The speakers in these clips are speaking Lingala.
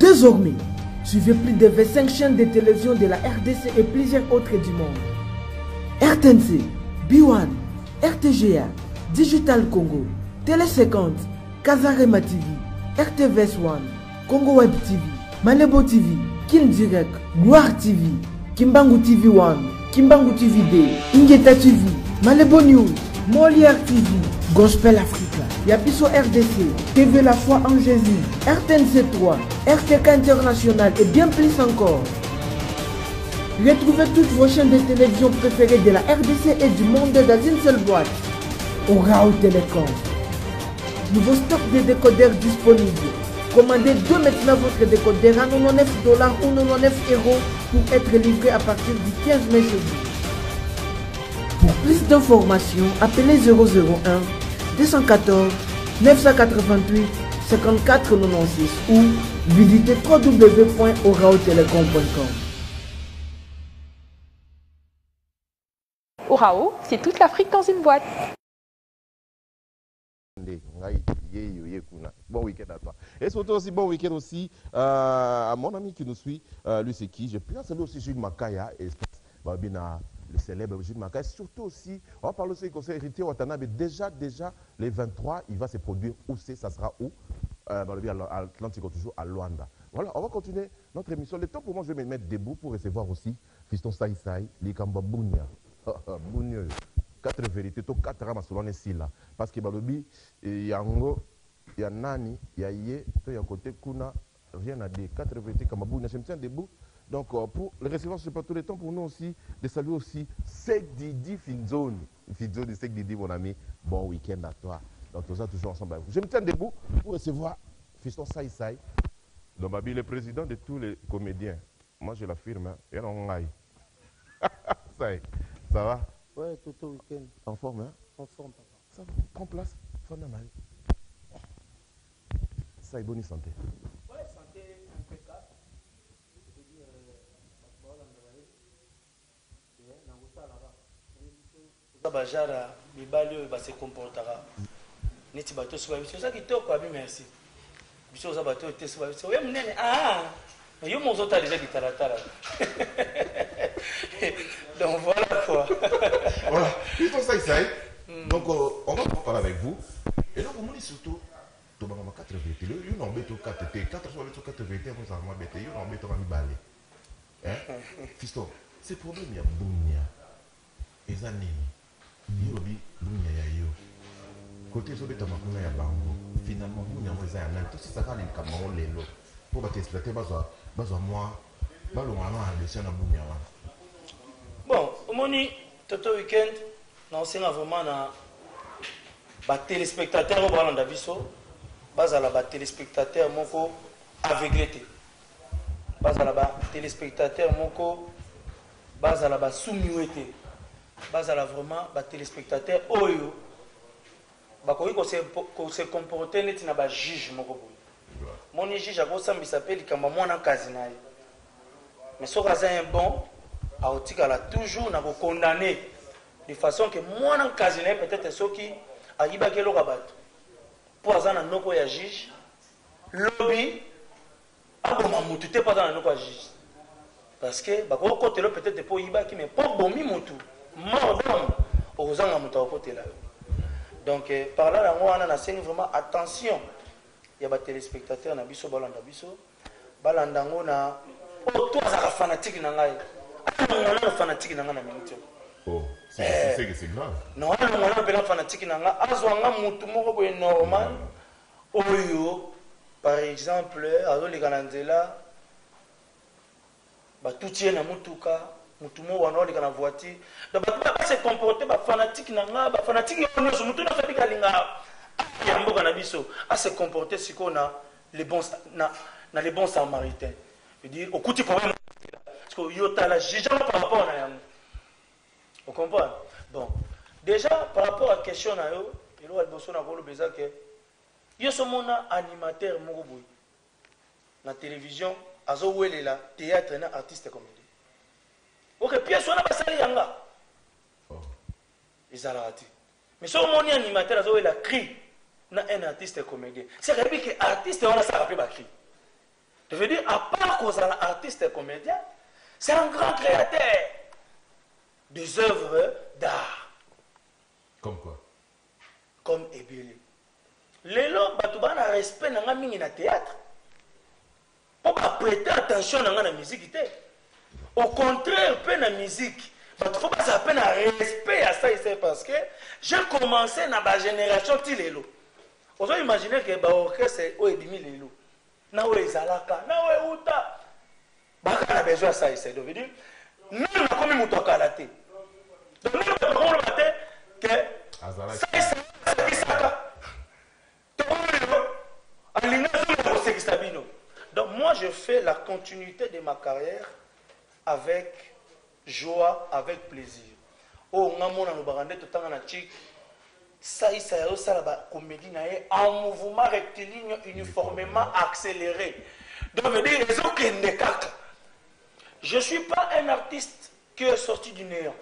Désormais, suivez plus de 25 chaînes de télévision de la RDC et plusieurs autres du monde. RTNC, B1, RTGA, Digital Congo, Télé 50, Kazarema TV, RTVS 1, Congo Web TV, Malebo TV, Kin Direct, Gloire TV, Kimbangu TV 1, Kimbangu TV D, Ingeta TV, Malebo News, Molière TV, Gospel Africa, Yapiso RDC, TV La Foi en Jésus, RTNC 3, RTK International et bien plus encore. Retrouvez toutes vos chaînes de télévision préférées de la RDC et du monde dans une seule boîte. Orao Télécom. Nouveau stock de décodeurs disponible. Commandez dès maintenant votre décodeur à 99$ ou 99 € pour être livré à partir du 15 mai chez vous. Pour plus d'informations, appelez 001 214 988 54 96 ou visitez www.oraotelecom.com. Orao, c'est toute l'Afrique dans une boîte. Bon week-end à toi. Et surtout aussi bon week-end aussi à mon ami qui nous suit, lui c'est qui? Je peux saluer aussi Jules Makaya et le célèbre Jules Makaya. Surtout aussi, on va parler aussi du conseil héritier Watanabe. Déjà, les 23, il va se produire où c'est, ça sera où? À l'Atlantique, toujours à Luanda. Voilà, on va continuer notre émission. Le temps pour moi, je vais me mettre debout pour recevoir aussi Fiston Saï Saï, Likamba Bounia. Bounia. 4 vérités, 4 ramas selon les là. Parce que Balobi, il y a Ngo, il y a Nani, il y a Yé, il y a côté Kuna, rien à dire. 4 vérités comme Bounia. Je me tiens debout. Donc, pour le recevoir, ce n'est pas tout le temps pour nous aussi, de saluer aussi Sek Didi Finzoni. Finzoni, Sek Didi, mon ami, bon week-end à toi. Donc, nous sommes toujours ensemble avec vous. Je me tiens debout pour recevoir Fiston Saï Saï. Donc, Babi, le président de tous les comédiens. Moi, je l'affirme, hein. Et on aille. Ça va? Ouais, tout au week-end. En forme, hein? En forme, papa. Ça va, prends place. Fanamai. Ça est bonne santé. Ouais, santé impeccable. Je veux dire, bajara mibali oyo base comportera neti bato so babiso ça kitoko abi merci biso za bato te so babiso oyo munene yo mozota déjà gitaratara donc voilà quoi. Voilà, Fiston Saï Saï. Donc on va parler avec vous et donc on dit surtout to ba 4 VT le yo nombe to 4 T 4 so to 4 VT on ça ma bête yo nombe to mi balé hein Fiston c'est problème ya bunya ezanini yobi bunya ya yo côté so beta makuna ya bango finalement bunya mo ezana to ça ka le kama on lelo pour ba t'exploiter bazo moi balo mama de ça na bunya wa. Bon, au moni toto week-end non c'est vraiment na ba téléspectateur au Balanda biso bazala ba téléspectateur moko aveuglé bazala ba téléspectateur moko bazala ba soumiouté bazala vraiment ba téléspectateur oyo ba ko se comporter neti na ba juge moko boy moni juge akosambisa pe likamba mwana kazi naye mais so kaza un bon aotikala toujours na ko condamner de façon que mwana kazi naye peut-être soki ayibaki eloko bato pour aza na noko ya juge lobby aboma mutu te pas na noko ya juge parce que bakokotela peut-être po yibaki mais po bomi mutu mordom ozanga mutu akotela donc par là yango wana na sengi vraiment attention ya ba téléspectateurs na biso balanda biso balanda ngo na to azaka fanatique na ngai ana fanatique na ngai na minute. Oh, c'est grave. Non, on a un fanatique nanga azwanga mutu moko boye normal oyo par exemple azo le kananzela ba tutie na mutuka mutu mo wana le kana voiture donc ba se comporter ba fanatique nanga ba fanatique ono so mutu na fabika linga ya mboka na biso a se comporter siko na les bons na les bons samaritains. Je veux dire au coup de problème parce que yo ta la jugement par rapport à yango. Vous comprenez? Bon, déjà par rapport à la question, il y a que il y a un animateur la télévision, la théâtre, un artiste comédien. Ok, pièce on a passé yanga. Ils ont raté. Mais si on est animateur, la cri, un artiste comédien. C'est vrai que l'artiste on a ça rappelé cri. Je veux dire, à part qu'aux artistes et comédiens, c'est un grand créateur des œuvres d'art. Comme quoi? Comme Ebele. Lelo, Batouba na respect na mingi na théâtre. Pour prêter attention à la musique. Au contraire, peu la musique. Il faut pas s'appeler à respect à ça ici parce que j'ai commencé dans ma génération de Lelo. Vous avez imaginé que l'orchestre est au demi Lelo. Na où ezalaka, na où uta. Baka na besoin ça ici. Donc veut dire, nous on a comme muto kalaté. Donc nous on a comme que ça ici donc moi je fais la continuité de ma carrière avec joie, avec plaisir. Oh, on a mon anobarande tout temps en Atchik. Ça la comédie en mouvement rectiligne uniformément accéléré. Donc veut dire je ne suis pas un artiste qui est sorti du néant.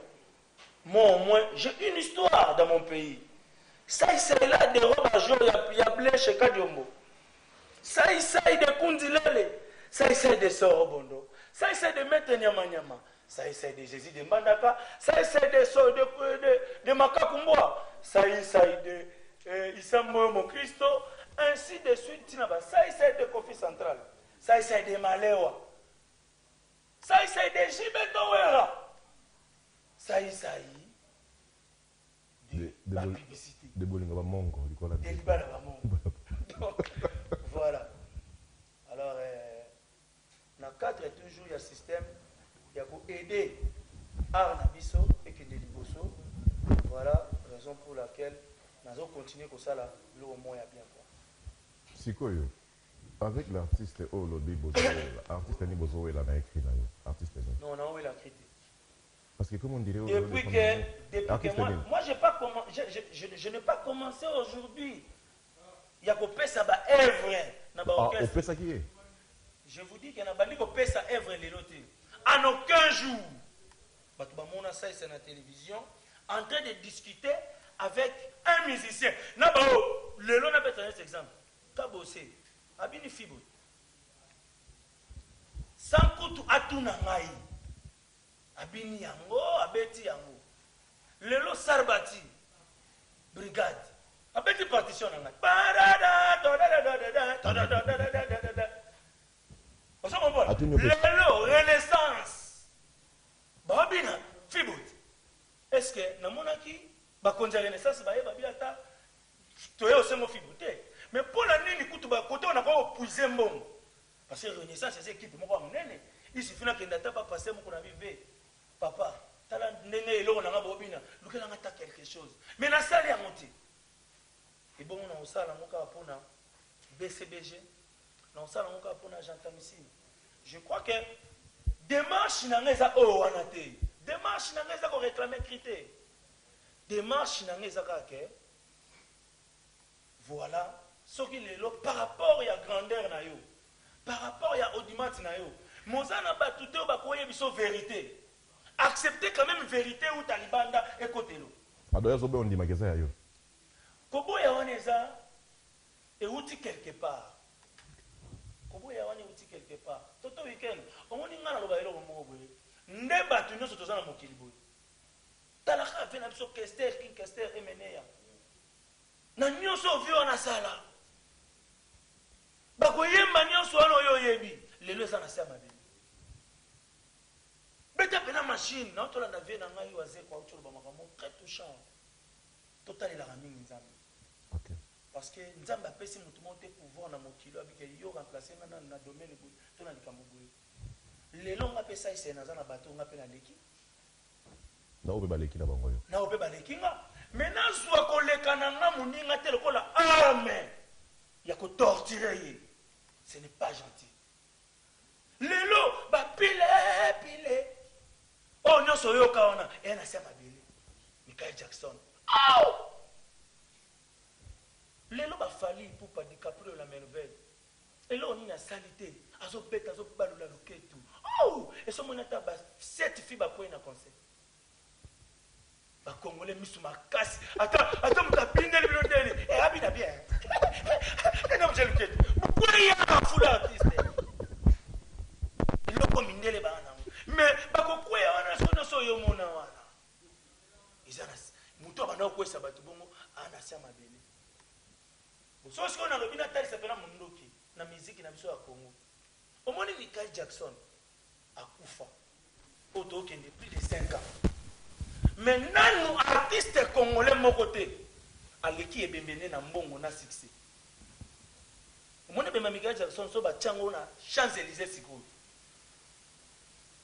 Moi au moins j'ai une histoire dans mon pays. Ça c'est là des robes à jour, il y a blé chez Kadiombo. Ça c'est des Kundilele. Ça c'est des Sorobondo. Ça c'est des Mete Nyama Nyama. Ça c'est des Jésus de Mandaka. Ça c'est de Makakumboa. Ça c'est de Isambo Mon Christo. Ainsi de suite. Ça c'est de Kofi Central. Ça c'est de Malewa. Ça c'est de Jibetowera. Ça c'est de la publicité. De Bolinga Mongo, de Libala Mongo. Voilà. Alors, dans le cadre toujours, il y a un système, il y a pour aider Arnabiso et que Liboso. Voilà la raison pour laquelle nous allons continuer comme ça, là, le moins bien. Sikoyo, avec l'artiste Olobi Bozo, l'artiste Nibozo, il a écrit l'artiste. Non, non, il a écrit. Parce que comme on dirait depuis que moi je n'ai pas commencé aujourd'hui. Il y a que ça va œuvre. Je vous dis qu'il y a que ça œuvre les lots. En aucun jour. Batouba ça c'est la télévision en train de discuter avec un musicien. Le lot n'a pas un exemple. Kabosé, Abini Fibo. Sankutu Atunangai. Abini yango, abeti yango. Lelo Sarbati, brigade. Abeti partition nanga. Lelo renaissance. Babina Fibut. Est-ce que namonaki ba konja renaissance ba yeba biata toye osengo Fibuté. Mais pour la nini kutu ba côté on a pas puiser mbongo. Parce que renaissance c'est équipe moko munene. Il suffit na kenda ta pas passer moko na vivre. Papa, tala ndenge eloko nanga bobina, lukela ngata quelque chose. Mais na sali ya monti. Et bon on a osala moka pona BCBG, na osala moka pona Jantamisi. Je crois que démarche nangeza o wanate. Démarche nangeza ko réclamer critère. Démarche nangeza ka ke voilà ce qui est là par rapport à grandeur na yo. Par rapport à audimat na yo. Mozana ba tout ba koye biso vérité. Accepter quand même vérité ou talibanda et côté l'eau. Adoya zobe on dit magasin ya yo. Kobo ya waneza et outi quelque part. Kobo ya wane outi quelque part. Toto weekend, omoni ngana loba elo mo boye. Nde batu nyoso tozana mokili boye. Talaka vena biso kester king kester emeneya. Na nyoso vio na sala. Bako yemba nyoso wana yo yebi. Lelo za na sema be. Beta pena machine, na otola na vie na ngai waze kwa otolo ba makambo très touchant. Total la ramingi nzambe. OK. Parce que nzambe apesi mutu monte pouvoir na mokilo abike yo remplacer na domaine boy, to na likambo boy. Lelo nga pesa ise na zana bato nga pena leki. Na obe baleki na bango yo. Na obe baleki nga. Maintenant soit koleka na nga muninga te lokola arme. Ya ko torturer. Ce n'est pas gentil. Lelo ba pile. Oh, non, so yo kaona. Et na sema bile. Michael Jackson. Au! Lelo ba fali pour pas DiCaprio la merveille. Et là on a salité. Azo beta azo balula loketu. Oh! Et so monata ba 7 filles ba ko na concert. Ba congolais misu makasi. Attends muta bindeli bilondeli. Eh abina bien. Et non je loketu. Pourquoi il y a un fou artiste? banda kokwesa bato bongo anasi ya mabele so sikoyo nalobi natalisa mpena mondoki na miziki na biso ya Congo omoni Michael Jackson akufa oyo tookende plus de 5 ans mais nanu artiste congolais moko te aleki ebembene na mbongo na succès omoni bemba Michael Jackson so batiango na Champs-Élysées sikoyo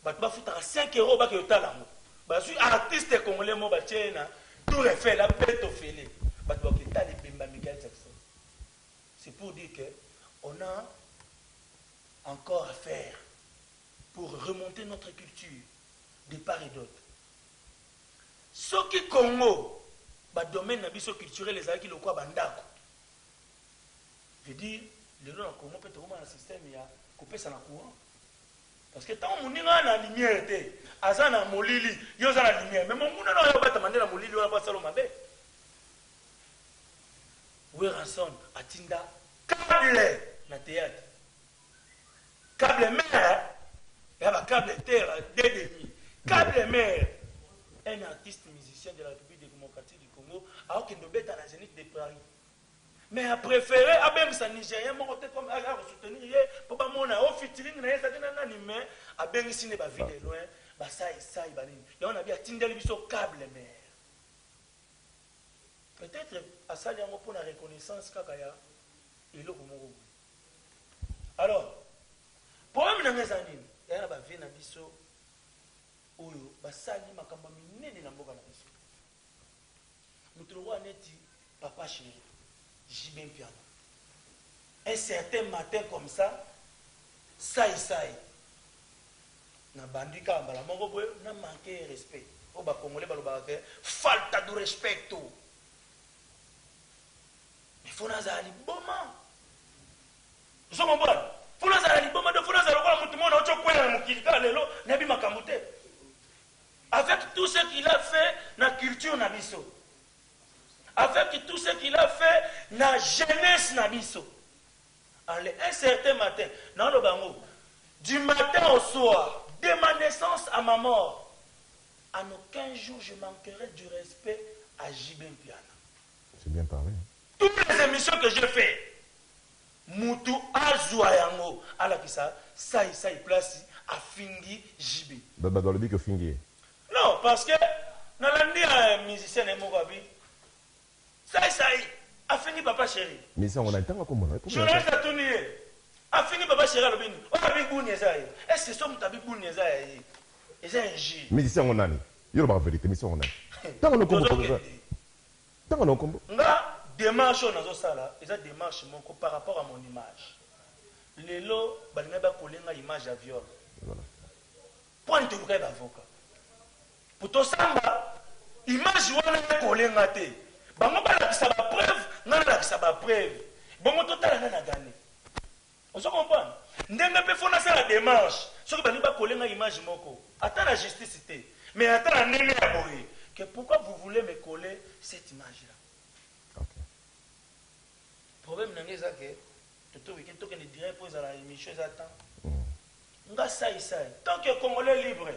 bato bafutaka 5 € bake yotala yango bazwi artiste congolais mo batie na Tour Eiffel la Beto Félé bato baketala ebemba Michael Jackson. C'est pour dire que on a encore à faire pour remonter notre culture de part et d'autre. Ce qui Congo, le domaine de la culturelle, les gens qui le croient, bandako. Je veux dire, les gens au Congo peut être un système qui a coupé ça dans le courant. Parce que tant que nous avons la lumière, Azan a molili, yo za la lumière. Mais mon moun n'a pas demandé la molili, on a pas salon mabe. Oui, rançon, atinda, câble na théâtre. Câble mère, il y a un câble terre, des demi. Câble mère, un artiste musicien de la République démocratique du Congo, alors qu'il nous bête à la Zénith de Paris. Mais a préféré, à même sa Nigérien, mon côté comme à soutenir, pour pas mon au featuring, n'a pas été animé, à bien ici n'est pas vide loin, bah ça et ça, il y on a bien Tinder le câble mère. Peut-être à ça, il y a un peu de reconnaissance, kakaya, et le Congo. Alors, problème dans les années, il y a un vie dans biso, oyo, basali makamba minene na mboka na biso. Nous trouvons un papa chéri. Jibin Piano. Un certain matin comme ça, ça. Na bandika mbala moko boye na manqué respect. O ba congolais baloba ke falta de respecto. Mais fona zali boma. Vous comprenez? Fona zali boma de fona zali kwa mutu mona ocho kwela na mukilika lelo na bi makamute. Avec tout ce qu'il a fait na culture na biso. Avec tout ce qu'il a fait, la jeunesse Nabiso. Un certain matin, dans le bango, du matin au soir, de ma naissance à ma mort, en aucun jour je manquerai du respect à Jibin Piana. C'est bien parlé. Toutes les émissions que j'ai faites, Moutou Azouayango, à la Kissa, ça place à Fingi Jibi. Dans le but que Fingi. Non, parce que, dans l'année, un musicien est mort. Ça, a fini papa chéri. Mais ça, on a le temps à comment? Je reste à tourner. A fini papa chéri à l'obéni. On a vu Bouni Ezaï. Est-ce que c'est ça que Bouni Ezaï? Ezaï un J. Mais c'est on a. Il y a la vérité, mais c'est on a. Tant qu'on a combo comme ça. Tant qu'on a combo. Nga démarche on a ça là. Eza démarche mon par rapport à mon image. Lelo balinga ba kolenga image à viol. Voilà. Point de vrai d'avocat. Pour to samba image wana kolenga te. Bango balakisa ba preuve, ngana lakisa ba preuve. Bongo totala na gagné. On se comprend? Ndenge pe fona ça la démarche. Soki bani ba kolenga image moko. Ata la justice té. Mais ata la ndenge ya boye. Que pourquoi vous voulez me coller cette image là? OK. Problème nangé ça que toto week-end to que ne dirait pour la émission attend. Nga sai. Tant que Congolais libre,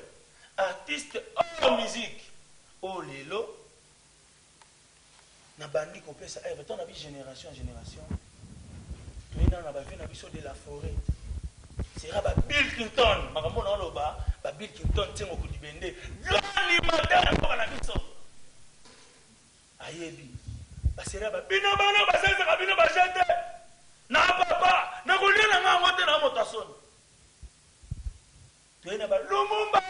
artiste hors musique, oh lelo na bandi ko pesa on a vu génération en génération tu es dans la vie na biso de la forêt sera ba Bill Clinton makambo na loba ba Bill Clinton tengo ku dibende l'animateur ko na biso ayebi ba sera ba bino bana ba senza ka bino ba jete na papa na kolela nga ngote na motason tu es na ba Lumumba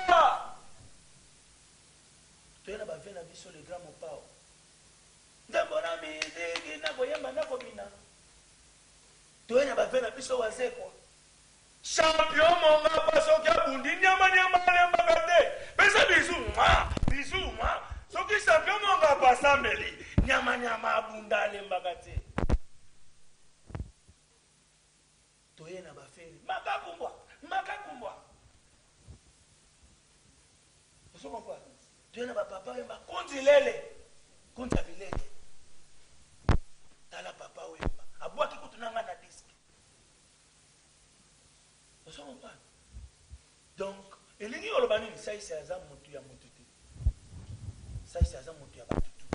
tu es na ba vena biso le grand mopao ndabona miziki na koyemba na kobina toyena bavena biso wazekwa champion monga paso kya bundi nyama lemba kate pesa bisu ma soki champion monga pasambeli nyama abunda lemba kate toyena bafeli makakumbwa osoko kwa toyena bapapa yemba konti abileke tala papa wemba abwaki kutunanga na disque. Vous comprenez? Donc elingi oloba nini sai aza mutu ya mutu te. Sai aza mutu ya batutu.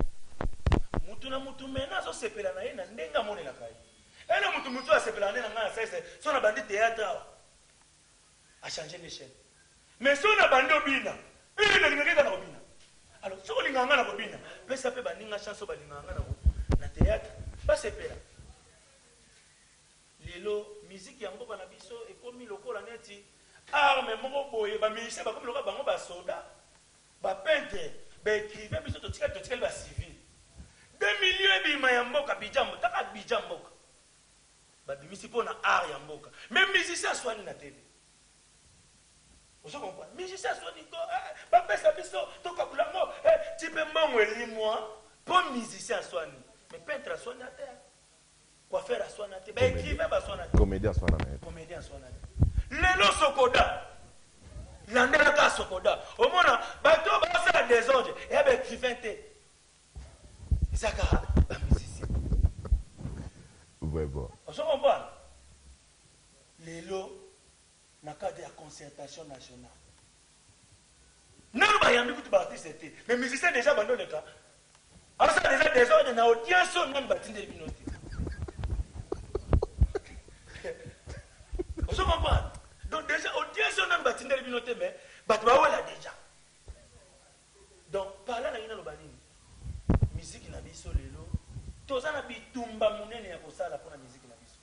mutu na mutu mena zo sepela na ye na ndenga monela kai ena mutu a sepela na nga na sasa so na bandi théâtre a changer l'échelle mais so na bandi obina na ngaka na obina alors so linganga na obina pesa pe baninga chance ba linganga na théâtre ba sepela lelo musique ya mboka na biso ekomi lokola neti arme moko boye ba musicien ba komi lokola bango ba soda ba peintre ba écrivain biso to tikali ba civil 2 millions bima ya mboka bijambo taka bijamboka ba bimisi pona art ya mboka même musicien swani na télé vous comprenez musicien swani to ba pesa biso to kakula mo type mbongo elimwa pour musicien swani mais peintre swani na terre coiffeur swani na terre ba écrivain ba swani na terre comédien swani na terre comédien swani na terre lelo sokoda landela ka sokoda omona bato ba sa désordre et ba écrivain te Isaka, la musicien. Ouais, bon. On se comprend. Lelo, dans le cadre de la concertation nationale. Non, il y a un parti, c'était. Mais les musiciens déjà abandonnent le cas. Alors, ça déjà des ordres dans l'audience, même bâti de l'immunité. On se comprend. Donc, déjà, audience, même bâti de l'immunité, mais bâti là déjà. Donc, par là, il y a un musique na biso lelo toza na bitumba munene ya kosala pona musique na biso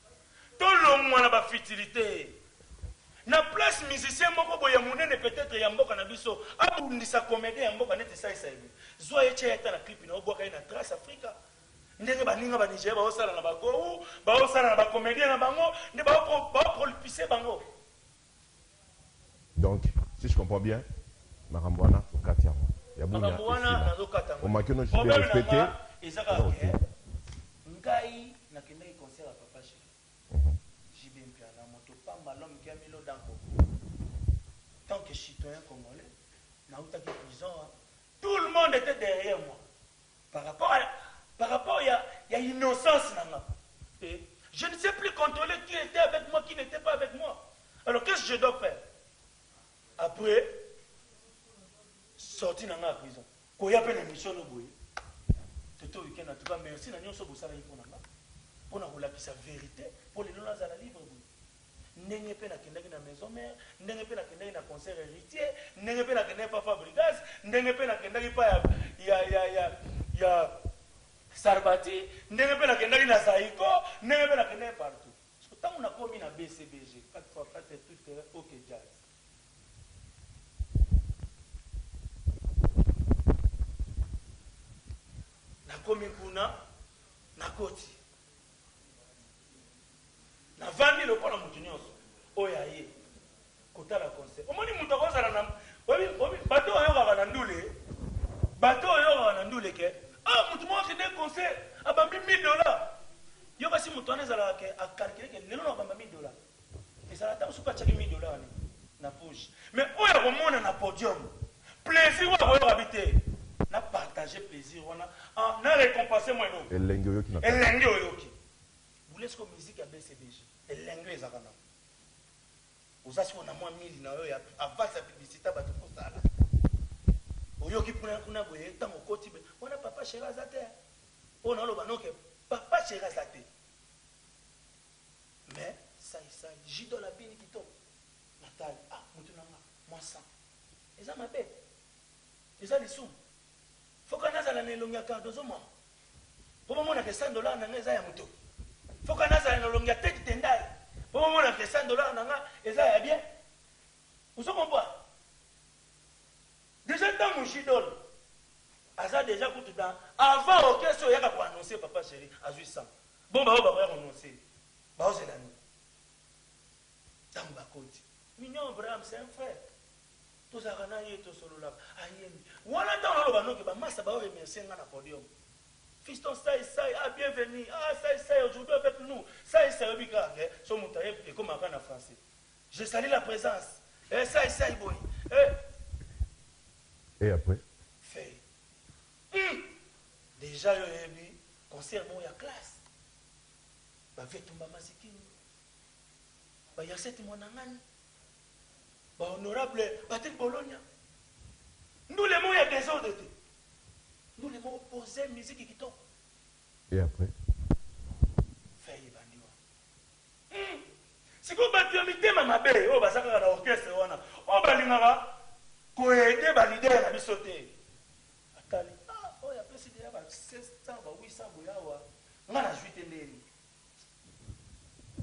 tolongwa na ba futilité na place musicien moko boya munene peut-être ya mboka na biso abundisa comédie ya mboka neti sai sai zwa eche eta na clip na oboka ina Trace Africa ndenge baninga ba Nigeria ba osala na bagou ba osala na ba comédien na bango ne ba prolifiser bango. Donc si je comprends bien Marambwana Katia Marambwana au makeno je vais respecter ezaka ngai na kende concert à papa chéri JB Mpiana moto pamba l'homme qui a mis l'eau dans le tant que citoyen congolais na utaki prison tout le monde était derrière moi par rapport il y a innocence nanga et je ne sais plus contrôler qui était avec moi qui n'était pas avec moi. Alors qu'est-ce que je dois faire après sorti dans la prison. Quand il y a une émission, tout le week-end, en tout cas, merci, nous avons pour la vérité, pour les gens à la livre. Nous avons fait la maison mère, nous avons fait la concert héritier, nous avons fait la papa Brigas, nous avons fait la Sarbati, nous avons fait la Zaïko, nous avons fait la partout. Tant qu'on a commis la BCBG, 4x4 et tout, ok, jazz. Komi kuna na koti na vandi lokola mutu nyonso oyo aye kotala concert omoni mutu akozala na bato oyokaka na ndule ke mutu moko akende concert abambi $1000 yo kasi mutu wana ezalaka ke akalkile ke lelo na abamba $1000 ezala ntango soki atiaki $1000 na poche mais oyo akomona na podium plaisir oyo akoyoka bi te na partager plaisir on a récompensé moi non elenge oyoki vous laissez comme musique à BCBG elenge ezakana osasi on a moins 1000 na yo ya avant sa publicité ba tout ça là oyoki kuna boye tango koti be on a papa chéri azate on a loba noke papa chéri azate mais ça jido la bini kito natal mutu nanga moi ça eza mabe eza lisum faut qu'on ait la nelongia cardozo moi pour moi on a que $100 nanga eza ya muto faut qu'on ait la nelongia tête tendai pour moi on a que $100 nanga eza ya bien vous comprenez déjà dans mon chidol asa déjà tout dans avant OK so yaka pour annoncer papa chéri à 800 bon ba va annoncer ba c'est la nuit dans ba côté mignon Abraham c'est un frère tout ça kana yeto solo là ayemi wala dans le bano que ba massa ba remercier nga na podium fiston ça bienvenue ça aujourd'hui avec nous ça bika so mutaye et comme en français je salue la présence et ça boy et après fait déjà yo yebi concert bon ya classe ba vetumba masikini ba yaseti monangani honorable Patrick Bologna. Nous les mots, il y a des ordres. Nous les mots opposés musique qui tombe. Et après? Faye bandiwa. Si vous battez un mitema mabe, oh basaka na orchestre wana, oh balingara, ko aider ba leader na bisote. Atali, oh ya pesi déjà ba 700 ba 800 boyawa. Nga na juite ndeni.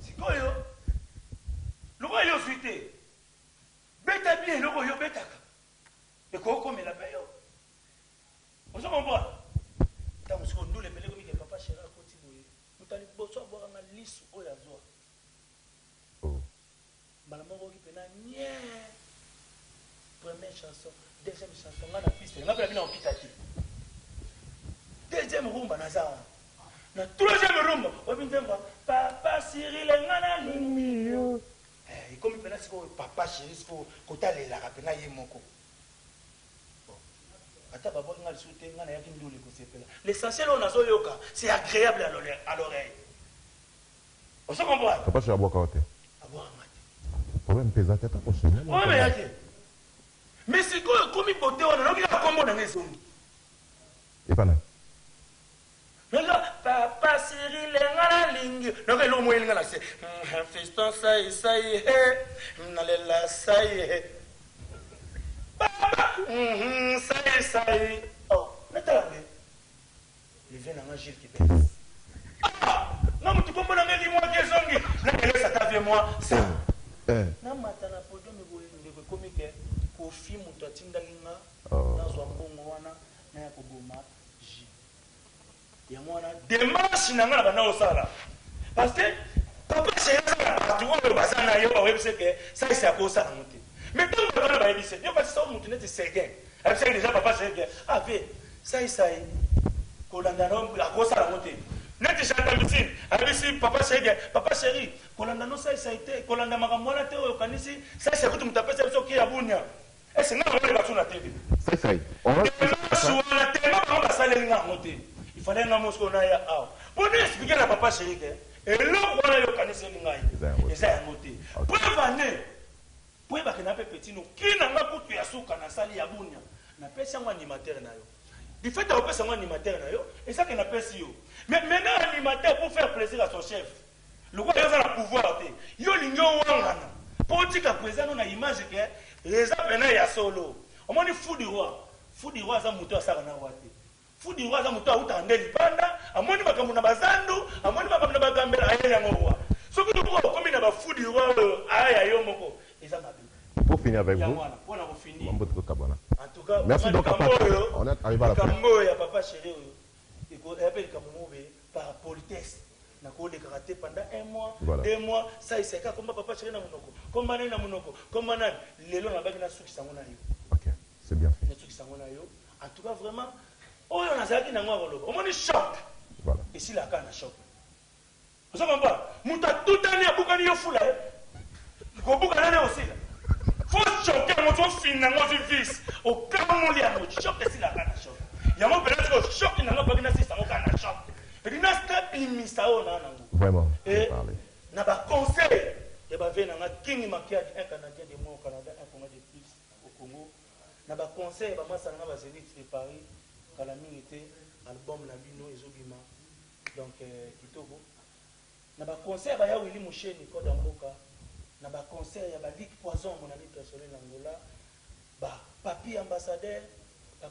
Sikoyo. Loko yo suite. Beta bien loko yo betaka. Et ko me la payo. On se comprend. Tant que nous les pelé comme que papa chéra koti boye. Mutali boso boka na lisu oya zo. Oh. Malamoko qui pena nie. Première chanson, deuxième chanson, on a la piste, on a bien en pitati. Deuxième rumba naza. Na troisième rumba, on vient voir papa Cyril ngana limio. Eh, comme il pena siko papa Cyril siko kota le la rapena yemoko. Ata babo ngal soute ngana yaki ndule ko sepela. L'essentiel on a zo yoka, c'est agréable à l'oreille. On se comprend. Papa Chéri aboka ote. Problème pesant tête à prochaine. Oui, mais yaki. Mais c'est quoi comme il botte on a qui a combo dans les zones. Et pas là. Mais là papa Cyril ngana lingi. Donc il mo ngana c'est fiston ça y nalela ça y. Papa ça y. Oh, mais t'as vu. Il vient dans un gil qui baisse. Ah, non tu comprends dans les mois qui zongi. Là ça t'a vu moi ça. Na matana podium ngwe komike ko fi muto atindalinga na zo mbongo wana na ya koboma ji ya mwana démarche na ngana bana osala parce que papa chéri ça tu vois bazana yo ba webse que ça c'est ko ça monter mais tant que bana ba ebise yo parce que ça muto net segen avec ça déjà papa chéri ave ça ko landa no la ko ça monter net chanta misine abisi papa chéri kolanda no ça a été kolanda makamwana te oyo kanisi ça c'est kutu mutapesa biso ki ya bunya est-ce que ngana ba tuna tv Ça on va sur la tellement pas ba sale nga moté il fallait nga mosko na ya ah pour nous expliquer la papa chéri que et là voilà yo kanisi ngai eza ya moté pour vaner pour ba kana pe petit no kina nga kutu ya suka na sali ya bunya na pesa ngo animateur na yo du fait de pesa ngo animateur na yo et ça que na pesa yo mais maintenant animateur pour faire plaisir à son chef. Le roi a le pouvoir. Yo l'igno wangana. Politique à présent, on a image que les apprenants ya solo. On m'a dit fou du roi. Fou du roi, ça mouton à Sarana Wate. Fou du roi, ça mouton à Outandeli Panda. A moi, pas comme on a bazando. A moi, pas comme on a bagambé à Yaya Roi. Ce que nous voyons, comme il a fou du roi à Yayomoko. Et ça m'a dit. Pour finir avec vous. En tout cas, merci donc à papa. On est arrivé à la fin. Kambo ya papa chéri. Il appelle Kambo par politesse. Na ko le karaté pendant 1 mois, voilà. 2 mois, ça il s'est comme papa chéri na monoko. Comme mané na monoko, comme manan lelo na bagi na suki sango na yo. OK, c'est bien fait. Na suki sango na yo. En tout cas vraiment, oh on a zaki na ngwa lobo. On moni choc. Voilà. Ici la canne choc. Vous savez pas, muta tout année à bukani yo fula. Ko bukana na aussi. Faut choquer mon son fin na vis. Au kamoli a mo choc ici la canne choc. Ya mo peut-être choc na ngwa bagi na si sango canne choc. Vraiment. Et n'a pas conseil. Il y a un King Makiadi, un Canadien de moi au Canada, un Congolais de plus au Congo. N'a pas conseil. Moi, ça n'a pas Zénith de Paris. Quand la mine était album Nabino et Zobima. Donc, Kitogo. N'a pas conseil. Il y a Willy Mouché, Nico Damboka. N'a pas conseil. Il y a Ligue Poison, mon ami personnel en Angola. Papi ambassadeur.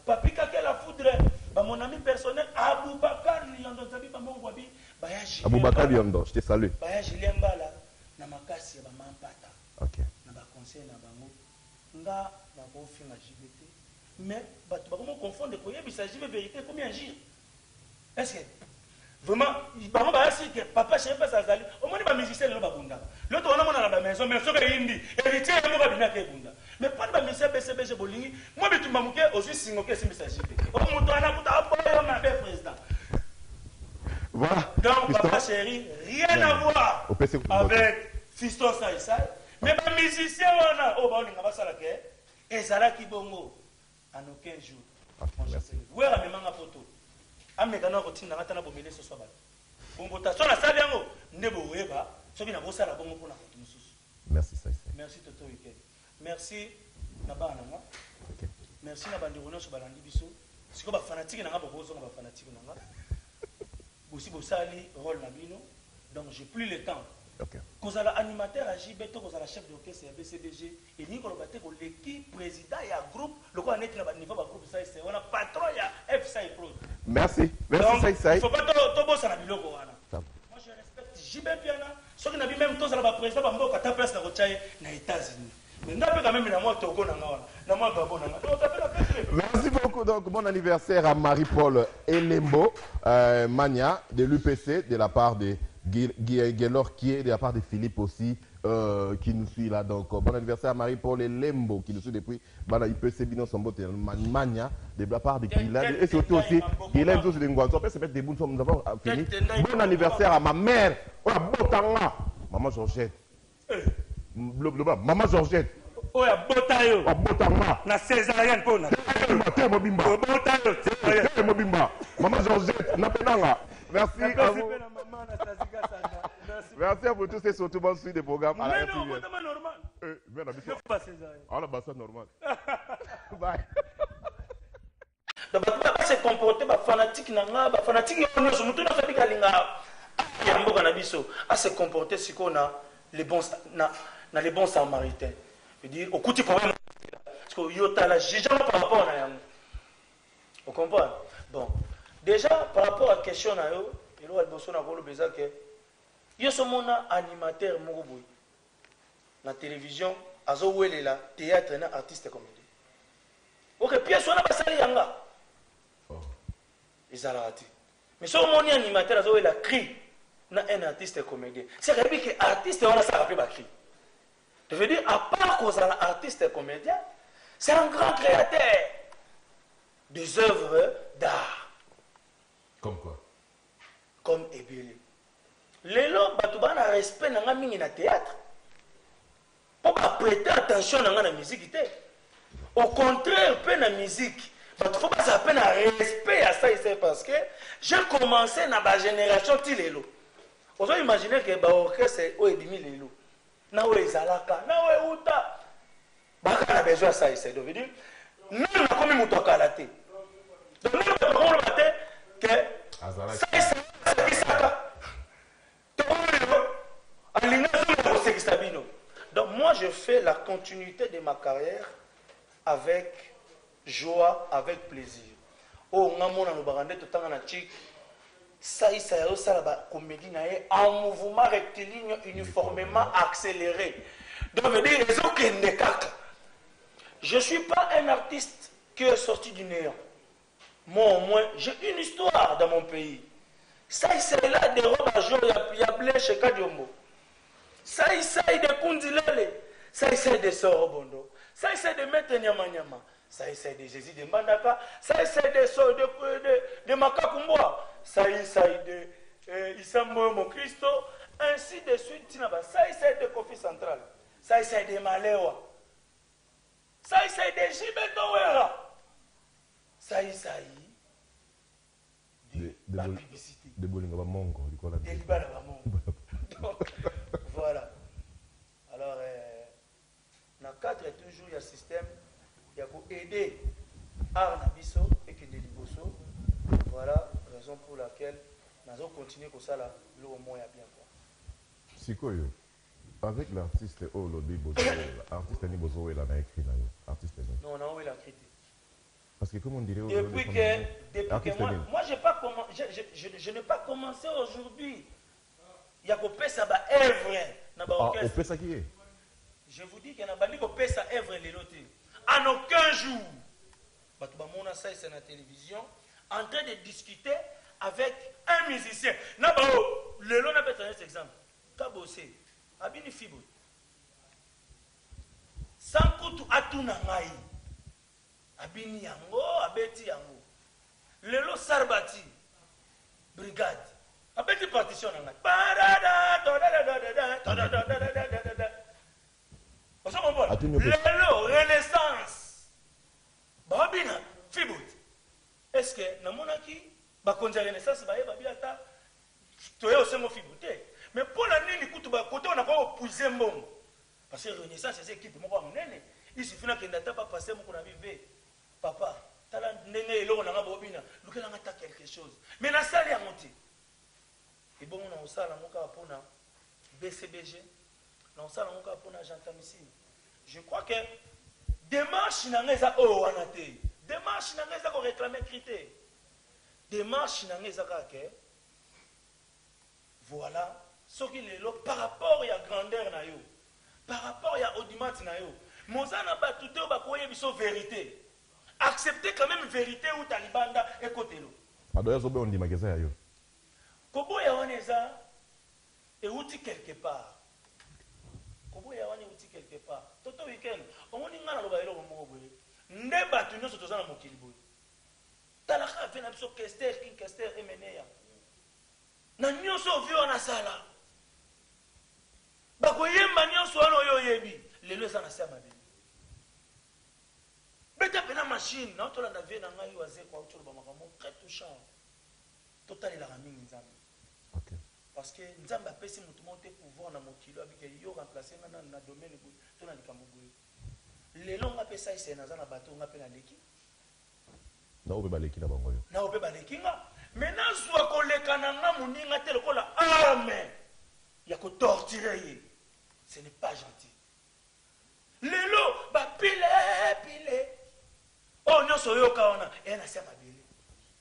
Papi Kake la foudre. Mon ami personnel, Aboubakar Lyondo, Aboubakar Lyondo, je te salue. Baya Julien Bala, na makasi ba mampata. OK. Na ba conseil na bango. Nga na ko finga JBT. Mais ba tu ba comment confondre ko yebisa JB vérité comme agir. Est-ce que vraiment ba ba si que papa chéri pas azali, au moins ba musicien le ba bunda. L'autre on a na ba maison mais so ka indi, héritier mo ba bina ke bunda. Mais pas de musicien BCBG bolingi, moi bitu mamuke aussi singo ke simisa JB. O muto ana kuta boyo ma be président. Voilà. Donc, papa chéri, rien à voir avec Fiston Saïsai. Mais les musiciens, on a ça la guerre. Et Zala Kibongo, en aucun jour. Merci. Où est la même photo? Amégana routine n'a pas bomélé ce soir. Bon, votation la salle yango, nebo weba, ce qui n'a pas la bonne pour la photo. Merci Saïsai. Merci Toto Weekend. Merci Naba Nanga. Merci Nabandi Rono sur Balandi Bisso. Si vous êtes fanatique, vous êtes fanatique. aussi bosali rôle na bino donc j'ai plus le temps. OK. Kozala animateur à JB to kozala chef d'orchestre ya BCDG et ni ko lobate ko l'équipe président ya groupe le ko anet na ba niveau ba groupe ça c'est on a patron ya FSI Pro. Merci. Merci Sai. Il faut pas to bossa na biloko wana. Moi je respecte JB Piana, ce qui n'a même tous la président ba mboka ta place na ko tchaye na États-Unis. Mais ndape quand même na moi Togo na ngona. Na moi Gabon na ngona. Merci beaucoup. Donc, bon anniversaire à Marie-Paul Elembo Mania de l'UPC, de la part de Guélor qui est de la part de Philippe aussi, qui nous suit là. Donc, bon anniversaire à Marie-Paul Elembo qui nous suit depuis l'UPC Bino Sombote Mania de la part de Guilain. Et surtout aussi, Guilain aussi de Ngouanzo. On peut se mettre debout, nous avons fini. Bon anniversaire à ma mère, Maman Georgette. Maman Georgette. Oya botayo. Botanga. Na césarienne pona. Mobimba. Botayo. Mobimba. Maman Georgette, Napenanga. Merci à vous. Merci à vous tous et surtout bonne suite des programmes à la RTV. Mais non, normal. Mais on a Je pas césarienne. Ah là, ça normal. Bye. Donc ba se comporter ba fanatique nanga, ba fanatique nanga so mutu na fabi kalinga. Ya mboka na biso, à se comporter si qu'on a les bons na les bons samaritains. Je veux dire au côté problème parce que yota la jugement par rapport à yango. Vous comprenez? Bon, déjà par rapport à la question na yo, il y a besoin na kolo beza que yo somona animateur moko boy na télévision azo welela théâtre na artiste comédien. OK, pièce wana basali yanga. Ils ont raté. Mais si on est animateur, ils ont la cri na un artiste comédien. C'est vrai que artiste on a ça rappelé ba cri. Je veux dire à part qu'on a artiste comédien, c'est un grand créateur des œuvres d'art. Comme quoi? Comme Ebele. Lelo batuba na respect na mingi na théâtre. Pour prêter attention à la musique. Au contraire, peu na musique. Il faut pas ça peine à respect à ça ici parce que j'ai commencé dans ma génération Tilelo. Vous avez imaginé que l'orchestre est au demi Lelo. Na we Zalaka, na we Uta. Baka na besoin ça ici. Donc, dire, nous na comme mutoka la té. Donc, nous on le matin que ça ici c'est Isaka. Donc, moi je fais la continuité de ma carrière avec joie, avec plaisir. Oh, ngamona no bagande totanga na chik. Ça y ça la comédie en mouvement rectiligne uniformément accéléré. Donc veut dire je ne suis pas un artiste qui est sorti du néant. Moi au moins, j'ai une histoire dans mon pays. Ça y c'est là des robes à jour, il y a blé chez Kadiombo. Ça y c'est de Kundilele. Ça y c'est de Sorobondo. Ça y c'est de Maître Nyama Nyama. Ça essaie de Jésus de Mbandaka, ça essaie de Makakumboa, ça essaie de Isambo mon Christo, ainsi de suite, ça essaie de Kofi Central, ça essaie de Malewa, ça essaie de Jibetowera, ça essaie de la publicité, de Bolinga Mongo, de Libana Mongo. Donc, voilà. Alors, dans 4 toujours, il y a un système. Il y a pour aider Art Nabiso et Kendeliboso. Voilà la raison pour laquelle nous allons continuer comme ça, là, le moins bien. Sikoyo, avec l'artiste Olodi Bozo, l'artiste Ni Bozo, il a écrit là. Artiste non, on a la critique. Parce que comme on dirait depuis que moi je n'ai pas commencé aujourd'hui. Il y a que ça va œuvre dans l'orchestre. Qui est? Je vous dis qu'il y a que ça œuvre les lots. En aucun jour, ça c'est la télévision, en train de discuter avec un musicien. Le long n'a pas un exemple. Kabose, Abini Fibo. Sankutu Atunangai. Abini Yango, Abeti Yango. Le long Sarbati. Brigade. Abeti partition Nangai. Lelo, Renaissance. Babina, Fibout. Est-ce que, dans mon acquis, Bakonja Renaissance, Babilata, tu es aussi mon Fibouté. Mais pour l'année, côté, on a pas épuisé mon. Parce que Renaissance, c'est équipe, mon nene. Il suffit qu'il n'a pas passé mon vivre. Papa, t'as la nene et l'on a Bobina. Nous allons attaquer quelque chose. Mais la salle est montée. Et bon, on a aussi la moka pour BCBG, on a aussi la moka pour Jean Tamissi. Je crois que démarche n'a pas oh anaté, démarche n'a pas qu'on réclamer critère, démarche n'a pas que voilà ce qu'il est là par rapport à la grandeur na yo, par rapport à l'audimat na yo, moza n'a pas tout au bas quoi biso vérité, accepter quand même vérité ou talibanda et côté lo. Adoya zobe on dit magasin yo. Kobo ya waneza et outil quelque part. Kobo ya wane outil quelque part. Toto weekend, on y ngana lo bailo mo boye. Ndeba tu nyoso tozana mokili boye. Talaka fe na biso kester king kester emeneya. Na nyoso vio na sala. Ba ko yemba nyoso ano yo yebi. Lelo sana sema be. Beta pena machine na to la na vie na ngai waze kwa utolo ba makamo très touchant. Total la ramingi nzambe. OK. Parce que nzambe apesi mutu monte pouvoir na mokilo abike yo remplacer na domaine boye to na likambo boye. Lelo nga pesa ise na zana bato nga pe na leki. Na obe baleki na bango yo. Na obe baleki nga. Maintenant zwa koleka na nga muninga te lokola arme ya ko torturer ye. Ce n'est pas gentil. Lelo ba pile. Oh nyoso yo kaona e na sema bile.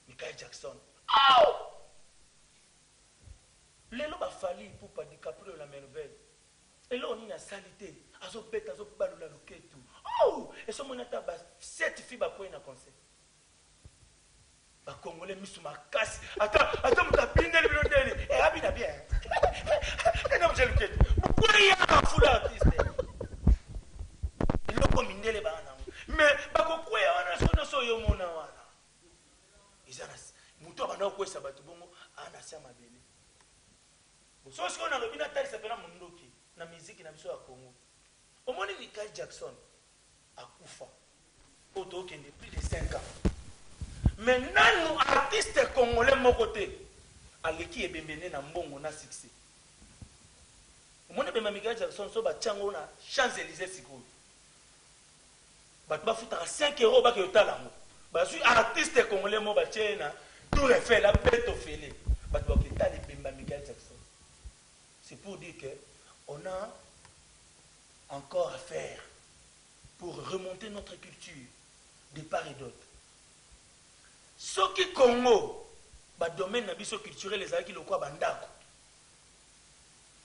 Michael Jackson. Oh! Lelo ba fali pour pas DiCaprio la merveille. Et là on y a salité. Azo beta azo balula loketu. Oh! Et so monata ba 7 filles ba point na concert. Ba congolais misu makasi. Attends muta pindele bilondele. Eh abina bien. Et non je loketu. Pourquoi il y a un full artiste? Il lo komindele ba na. Mais ba ko kwea wana so yo mona wana. Izanas mutu abana kwesa batu bongo ana sema bele. So si on a lobina tali sepena mundoki na musique na biso ya Congo. Omoni Michael Jackson akufa. Auto kende plus de 5 ans. Maintenant nous artistes congolais mon côté aleki ebembene na mbongo na succès. Omoni be Michael Jackson so ba chango na Champs-Élysées sikoyo. Ba ba futa 5 € ba ke yotalango. Ba suis artiste congolais mo ba tchena tout refait la bête au félé. Ba to ke tali bemba Michael Jackson. C'est pour dire qu'on a encore à faire pour remonter notre culture de part et d'autre. Ce qui Congo, le domaine culturel, les acquis locaux, bandako.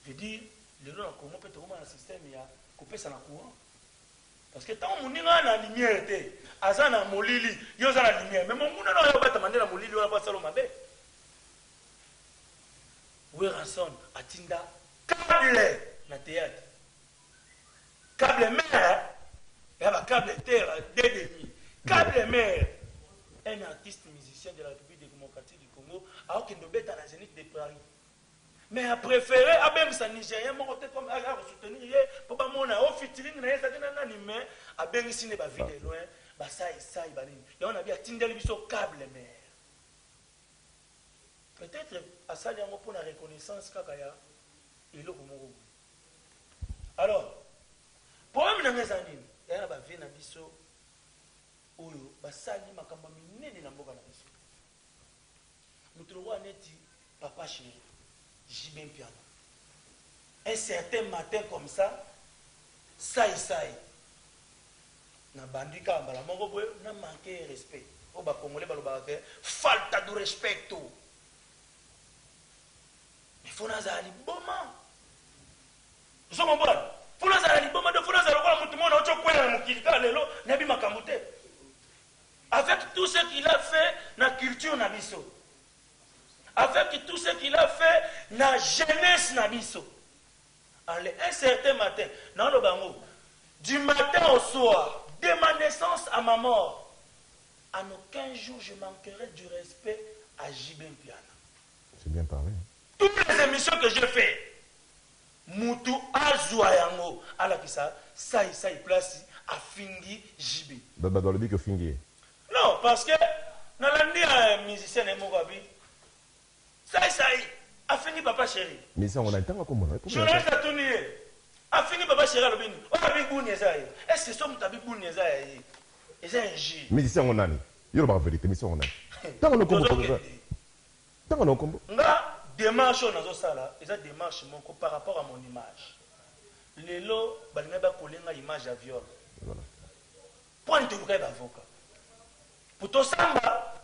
Je veux dire, le Congo peut être un système qui a coupé ça dans le courant. Parce que tant qu'on a la lumière, azana molili, yo za la lumière. Mais mon mouna na yo bata mandela molili yo ba salo mabe. Weranson atinda câble na théâtre. Câble mer, et ba câble terre 2,5. Câble mer. Un artiste musicien de la République démocratique du Congo a aucun de bête à la Zénith de Paris. Mais a préféré à même sa Nigérien mon côté comme à soutenir pour pas mon au featuring na ça na animé a bien ici ne ba vide loin ba ça ba nini. Et on a bien tindel biso câble mer. Peut-être à ça il y a pour la reconnaissance kakaya et le Congo. Alors problème na ngezani il y a ba vie na biso oyo ba sali makamba minene na mboka na biso. Mutulwa neti papa chéri Jibin Piano. Un certain matin comme ça, saï. Na bandika ambala mongo boy na manqué respect. O ba congolais ba loba ke falta de respecto. Mais fona zali boma. Zo mo bon. Fona zali boma de fona zali ko mutu mona ocho kwela mukilika lelo na bi makamute. Avec tout ce qu'il a fait na culture na biso. Avec tout ce qu'il a fait na jeunesse na biso. Un certain matin, dans le bango, du matin au soir, de ma naissance à ma mort, en aucun jour je manquerai du respect à Jibin Piano. C'est bien parlé. Toutes les émissions que j'ai faites, Moutou Azouayango, Alakisa, ça place à Fingi Jibi. Dans le but que Fingi. Non, parce que dans l'année un musicien et Mogabi, ça a fini papa chéri. Mais ça on a un temps comme on a. Journaliste a tourné. A fini papa chéri à l'obéni. On a vu Bouni Ezaï. Est-ce que somme tabi Bouni Ezaï? Ezaï J. Mais c'est on a. Il y a la vérité, mais c'est on a. Tant on a combo. Tant on a combo. Nga démarche on a ça là, et démarche par rapport à mon image. Lelo balinga ba kolenga image à viol. Point de vue avocat. Pour tout ça,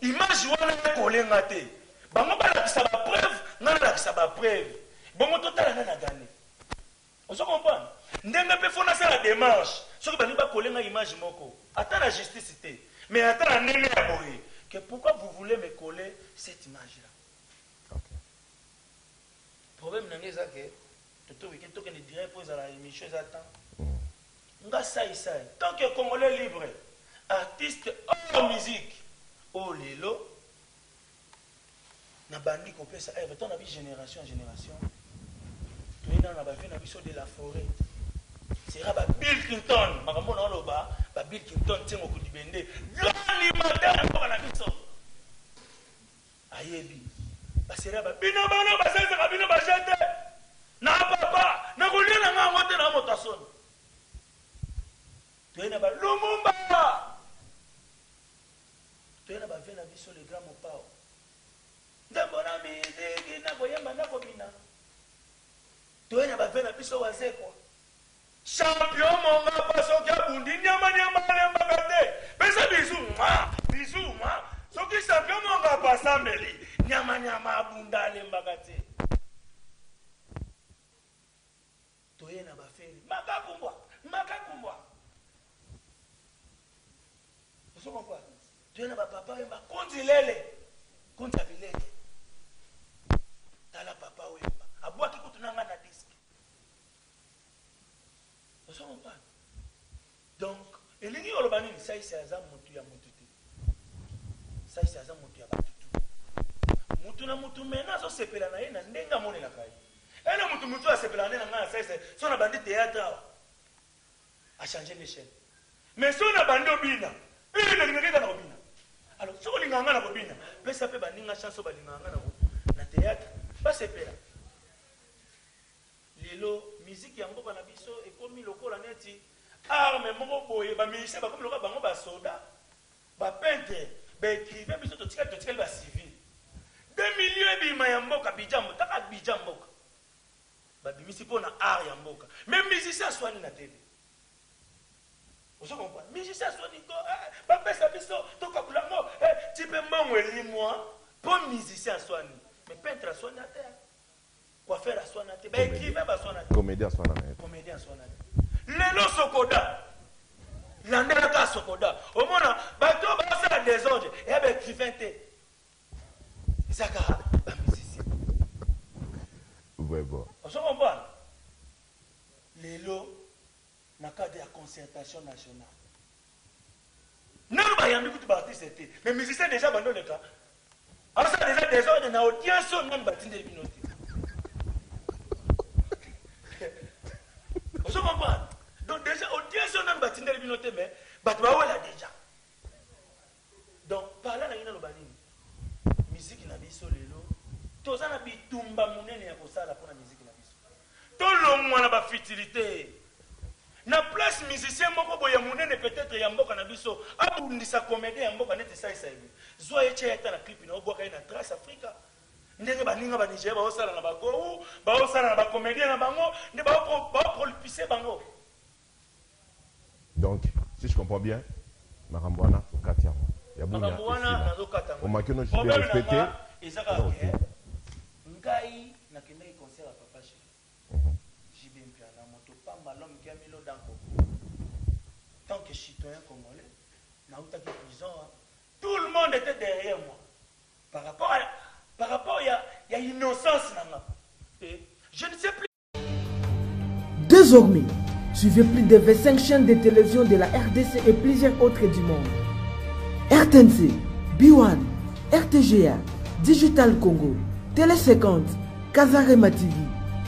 image wana kolenga te. Bango ba la sa ba preuve, ngana la sa ba preuve. Bongo total na gagné. On se comprend. Ndenge pe fona ça la démarche. Ce que balinga ba kolenga image moko. Attends la justice té. Mais attends la ndenge ya boye. Que pourquoi vous voulez me coller cette image là? Okay. Problème nangé ça que tout week-end tout que ne dirait pour la émission attend. Nga ça. Tant que Congolais libre, artiste hors musique, oh lelo, na bandi kopé ça. Eh, on a vu génération en génération. Tout le monde a vu na biso de la forêt. C'est là Bill Clinton, makambo na loba, Bill Clinton tengo ku dibende. Lani madame pour la biso. Ayebi. Basera ba bino bana basesa ka bino bajete. Na papa, na kolela nga ngote na motason. Tuena ba Lumumba. Tuena ba vena biso le grand mopao. Ndabona mi degi na boyamba na kobina. Tuena ba vena biso wazekwa. Champion monga paso kya bundi nyama lemba kate. Pesa bisu ma. Soki champion monga pasa meli. Nyama bunda lemba kate. Toyena ba feri. Makakumbwa. Vous comprenez? Toyena ba papa yemba konzi lele. Konzi abileke. Tala papa wemba. Abwaki kutunanga na disque. Vous comprenez? Donc, elingi olobani ça c'est azam mutu ya mututi. Ça c'est azam mutu ya batutu. Mutu na mutu mena so sepela na yena ndenga monela kai. Elle mutu a sepela na nga ça c'est son a bandi théâtre a changé l'échelle. Mais son a bandi obina. Il ne linga na obina. Alors, so linga nga na obina, pesa pe baninga chance ba linga nga na théâtre, pas sepela. Lelo musique yango bana biso ekomi lokola neti arme moko boye ba musicien ba komi lokola bango ba soda ba peintre ba écrivain biso to tika ba civil 2 millions bima ya mboka bijambo taka bijambo ba bimisi pona art ya mboka même musicien swani na télé vous comprenez musicien swani ko ba pesa biso to kabula mo type mbongo elimwa pour musicien swani mais peintre swani na terre. Quoi faire à soi naté? Ben écrivain à soi naté. Comédien à soi naté. Comédien à soi naté. Lelo Sokoda. L'andela ka Sokoda. Au moins, bateau va faire des ordres. Et ben écrivain té. Zaka, ba musicien. Ouais bon. On se comprend. Lelo na cadre de la concertation nationale. Non, ba yambi kutu ba artiste té. Mais musicien déjà bando le cas. Alors ça déjà des ordres na audience non batinde binoté. Vous comprenez? Donc déjà, audience on a bâti des binotés, mais là déjà. Donc par là, il y a une musique qui n'a pas sur les lots. Tous en a bitumba monene ya kosala pour la musique na biso. Tout le monde a ba futilité. Na place musicien moko boya monene peut-être ya mboka na biso. Abundisa comédie ya mboka nete ça ça. Zo eche eta na clip na oboka na Trace Africa. Ndenge baninga ba Nigeria ba osala na bago, ba osala na ba comédien na bango, ne ba prolifiser bango. Donc, si je comprends bien, Marambouana au Katia. Il y a beaucoup de choses. On m'a que nous respecté. Ngai na kende concert à papa chéri. JB Mpiana moto pas malom qui a mis l'eau dans tant que citoyen congolais, na uta ki prison, tout le monde était derrière moi. Par rapport il y a innocence là. Je ne sais plus. Désormais, suivez plus de 25 chaînes de télévision de la RDC et plusieurs autres du monde. RTNC, B1, RTGA, Digital Congo, Télé 50, Kazarema TV,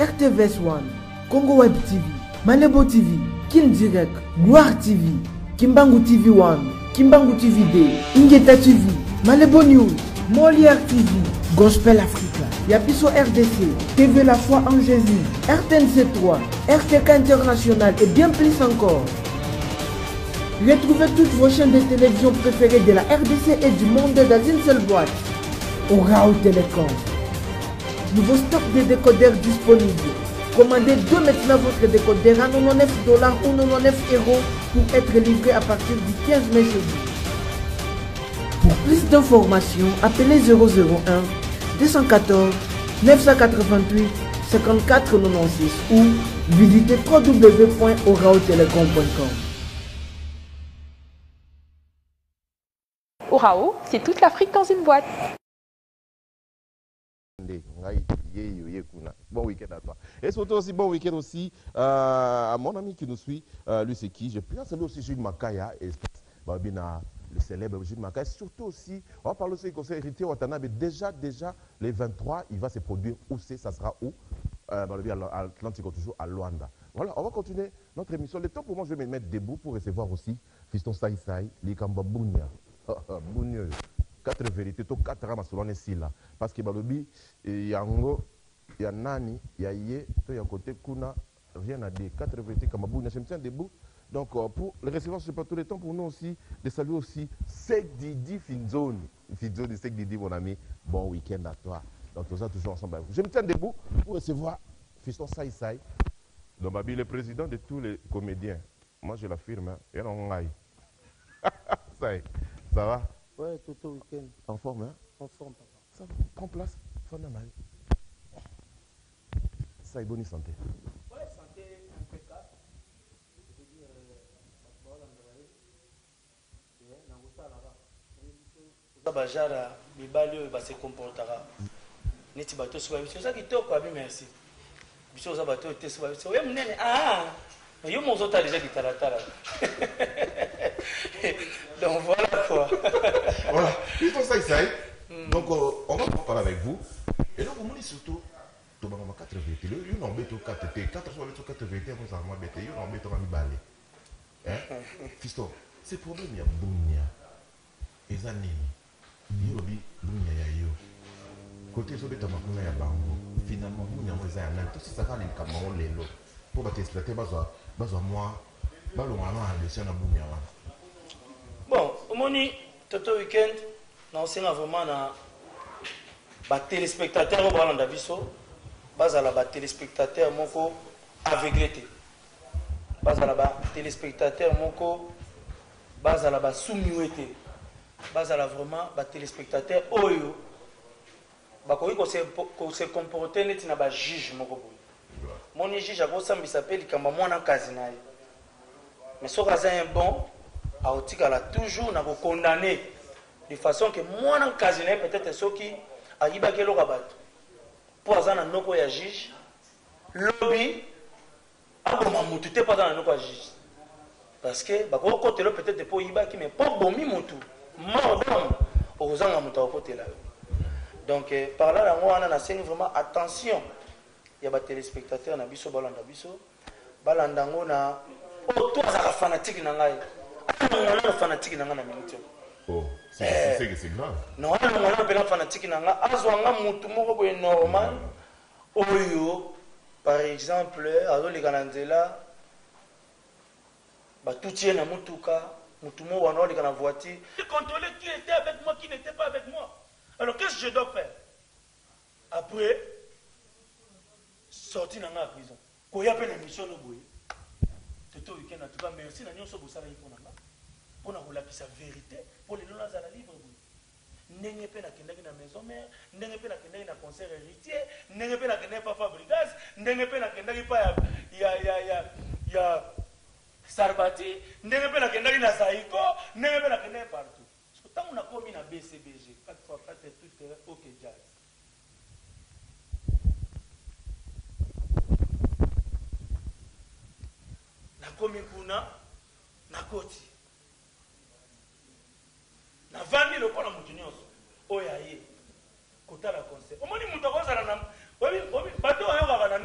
RTVS 1, Congo Web TV, Malebo TV, Kin Direct, Gloire TV, Kimbangu TV 1, Kimbangu TV D, Ingeta TV, Malebo News, Molière TV, Gospel Africa, Yapiso RDC, TV La Foi en Jésus, RTNC 3, RTK International et bien plus encore. Retrouvez toutes vos chaînes de télévision préférées de la RDC et du monde dans une seule boîte. Orao Télécom. Nouveau stock de décodeurs disponible. Commandez dès maintenant votre décodeur à 99 $ ou 99 € pour être livré à partir du 15 mai chez vous. Pour plus d'informations, appelez 001 214 988 54 96 ou visitez www.oraotelecom.com. Orao, c'est toute l'Afrique dans une boîte. Bon week-end à toi. Et surtout aussi bon week-end aussi à mon ami qui nous suit, lui c'est qui. Je peux saluer aussi Jules Makaya, et le célèbre Jules Makaya. Surtout aussi, on va parler aussi du conseil héritier Watanabe. Déjà, les 23, il va se produire où c'est, ça sera où à l'Atlantique, toujours à Luanda. Voilà, on va continuer notre émission. Le temps pour moi, je vais me mettre debout pour recevoir aussi Fiston Sai Sai, Likamba Bounia. Bounia. 4 vérités, 4 ramas selon les ici là. Parce que Balobi, il y a Ngo, il y a Nani, il y a Yé, il y a côté Kuna, rien à dire. 4 vérités comme Bounia, je me tiens debout. Donc pour le recevoir, ce n'est pas tout le temps pour nous aussi de saluer aussi Sek Didi Finzone. Finzone, Sek Didi, mon ami, bon week-end à toi. Donc tout ça, toujours ensemble. Je me tiens debout pour recevoir Fiston Sai Sai. Donc Babi, le président de tous les comédiens. Moi, je l'affirme, il y a un aïe. Ça va? Ouais, tout le week-end. En forme, hein? En forme, papa. Ça va, prends place. Ça est bonne santé. Ouais, santé impeccable. Je veux dire, Bajara, Bibalio, se comportera. Neti bateau sur la vie. C'est ça qui te quoi, merci. Biso za bateau te sur la vie. Oui, mnene, mais yo mon autre déjà qui taratara. Donc voilà quoi. Voilà, il faut ça. Donc on va parler avec vous. Et donc, vous me dites surtout, tu as 4 vérités. Il y a 4 vérités. 4 vérités, vous avez embêté. Il y a un embêté, vous avez balé. Fiston, c'est problème, il y a Bounia. Et Zanini. Il y a Bounia, il y a côté sur le tamakuna, il y a Bango. Finalement, Bounia, vous avez un tout ça va aller comme on l'est là. Pour vous exploiter, moi, bon, au moni, tout week-end, nous avons vraiment des téléspectateurs au Balanda Viso, des téléspectateurs moko aveuglés, des téléspectateurs moko soumis, vraiment des téléspectateurs oyo, qu'on se comporter net na ba juge moko. Mon juge a ça s'appelle comme moi en casinaï. Mais ce cas est bon, a toujours n'a condamné de façon que moi en casinaï peut-être ceux qui arrivent à quel rabat. Pour azana noko ya juge, lobby a bon mutu te pas dans noko ya juge. Parce que ba ko côté là peut-être pour yiba qui mais pas bon mi mutu. Mordom ozanga mutu côté là. Donc par là on a vraiment attention. Il y a des téléspectateurs na biso balanda biso balandango na toi ça fanatique na ngai on fanatique na ngana minute oh c'est grave non on bela fanatique na nga azwanga mutu moko boye normal oyo par exemple azo le kananzela ba toutie na mutuka mutu mo wana le kana voiture contrôler qui était avec moi qui n'était pas avec moi. Alors qu'est-ce que je dois faire après sorti dans la prison. Quand il y a une mission, tout le week-end, en tout cas, merci à nous pour ça. Pour nous la vérité, pour les gens à la livre. N'est pas la maison mère, n'est pas la concert héritier, n'est pas la papa Brigas, n'est pas la Sarbati, n'est pas la Zaïko, n'est pas la partout. Tant on a commis la BCBG, 4x4 et tout est OK jazz. Comme kuna na koti na vandi le kola mutunyoso oya ye kota la concert omoni muto ko sala na obi bato oyo ga na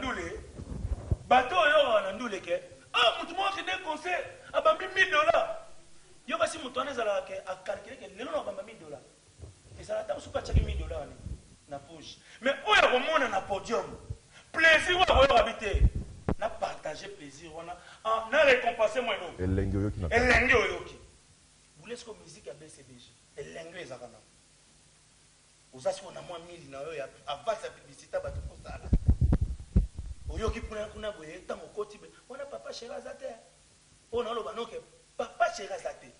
ndule ke mutu mo ke concert abambi $1000 yo kasi mutu anezala ke a calculer ke lelo na bambi $1000 et ça la supa chaki $1000 na poche mais oya ko mona na podium plaisir wa ko habiter na partager plaisir wana na récompenser moi non elenge oyoki na elenge oyoki vous laissez comme musique à BCBG elenge ezakana Oza si on a moins 1000 na yo ya avant sa publicité ba to kosala. Oyo ki kuna boye tango koti be. On a papa chéri azate. On a lo banoke papa chéri azate.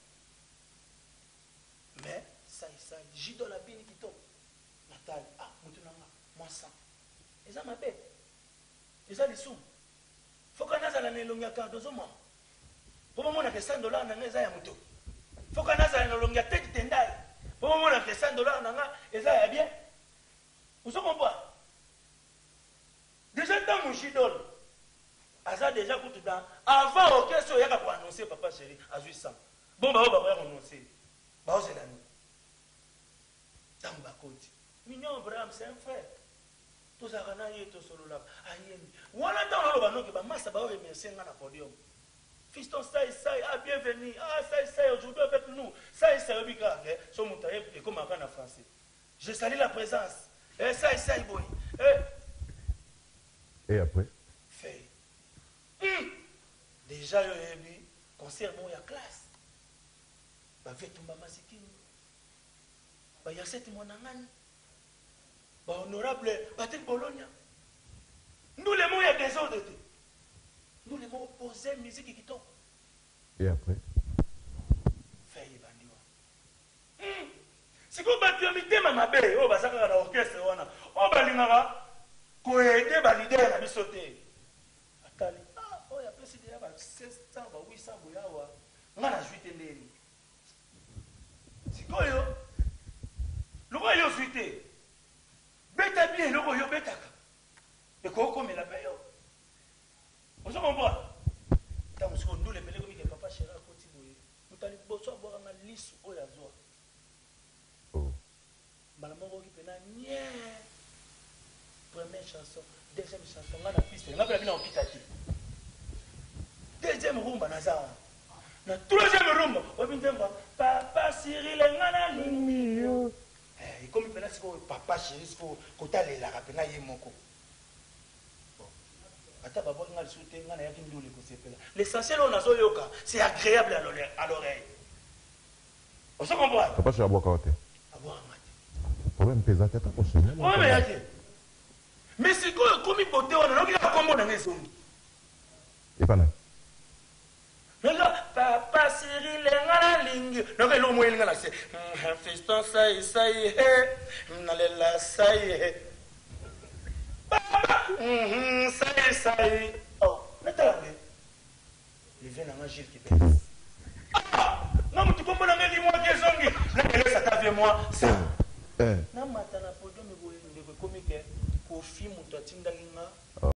Mais ça jido la bini qui tombe. Natal ah mutunanga moi ça. Eza mabe. Eza lisum. Faut qu'on a la nelonga cardozo moi. Pour moi on a que $100 na ngeza ya muto. Faut qu'on a la nelonga tête tendai. Pour moi on a que $100 na nga eza ya bien. Vous comprenez? Déjà dans mon chidol. Aza déjà coup dedans. Avant au question yaka pour annoncer papa chéri à 800. Bon bah on va annoncer. Bah c'est la nuit. Dans ma côte. Mignon Abraham c'est un frère. Tout ça rana yé to solo là. Ayemi. Wala dans le bano que ba massa ba remercier nga na podium. Fiston ça ah bienvenue. Ah ça aujourd'hui avec nous. Ça bika so mutaye et comme en français. Je salue la présence. Et ça boy. Et après fait. Déjà yo yebi concert bon ya classe. Ba vetumba masikini. Ba yaseti monangani. Bah, honorable Patrick Bologna. Nous les mots, il y a des ordres. Nous les mots opposés, musique qui tombe. Et après Faye Bandiwa. Si vous battez un mité, ma belle, oh, bah, ça va l'orchestre, oh, bah, l'ingara, qu'on aide, bah, l'idée, à la sauter. Attendez, oh, il y a plus de 700, 800, on a la suite de si quoi, yo, le roi, yo, suite. Beta bien, le roi, yo, beta. Et quoi, comme il a payé. Vous comprenez? Tant que nous, les belles, comme papa chéri, nous allons boire un lisse au yazoa. Oh. Malamoko qui peut nier. Première chanson, deuxième chanson, on a la piste. On a bien en pitati. Deuxième rumba, Nazar. La troisième rumba, on vient de voir papa Cyril, ngana lingmio. Et comme il peut papa chéri, il faut que tu ailles la rappeler à Yemoko. L'essentiel, c'est agréable à l'oreille. On se comprend? Papa, je suis à boire quand problème pesant tête à poche. Mais c'est quoi comme il peut dire on a comment dans les hommes. Et pas là. Papa Cyril ngala lingi donc il au moins il ngala c'est fiston ça y nalela ça y ça y oh attends il vient dans un Gilles qui pèse non mais tu comprends dans les mois qui zongi là ça t'a vu moi ça na matana podium me boye ndeko comique ko film to tinda